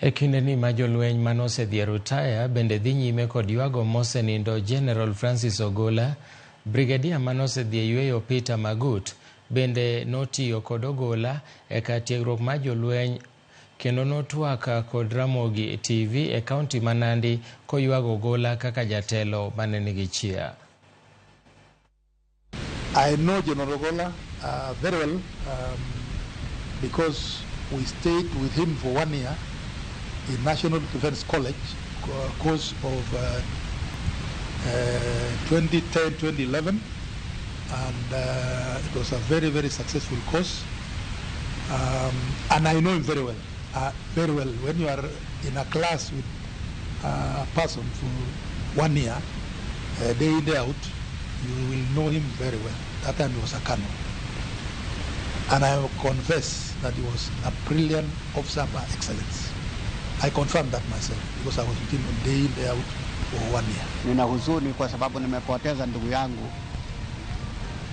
Ekindeni majolweny manose dhi rutaya bende dhi nyime kod ywago mosenindo General Francis Ogola. Brigadier manose dhi yweyo Peter Magut bende notiyo kod Ogola e kar tiegruok majolweny kendo notwaka kod Ramogi TV e kaunti ma Nandi koywago Ogola kaka jatelo mane nigi chia. I know General Ogola very well because we stayed with him for 1 year in National Defense College, course of 2010-2011, and it was a very, very successful course. And I know him very well, very well. When you are in a class with a person for 1 year, day in, day out, you will know him very well. That time he was a colonel. And I will confess that he was a brilliant officer by excellence. I confirm that myself because I was with him day in, day out for 1 year. Nina huzuni kwa sababu nimepoteza ndugu yangu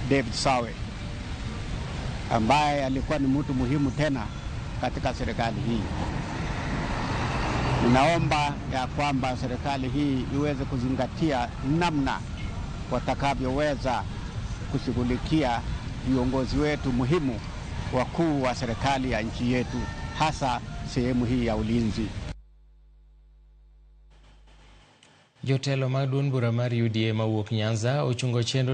David Sawe ambaye alikuwa ni mtu muhimu tena katika serikali hii. Ninaomba ya kwamba serikali hii iweze kuzingatia namna watakavyoweza kushughulikia viongozi wetu muhimu wakuu wa serikali ya nchi yetu, hasa sehemu hii ya ulinzi. Jotelo mag duond bura mar UDA mawuok Nyanza ochungo chenro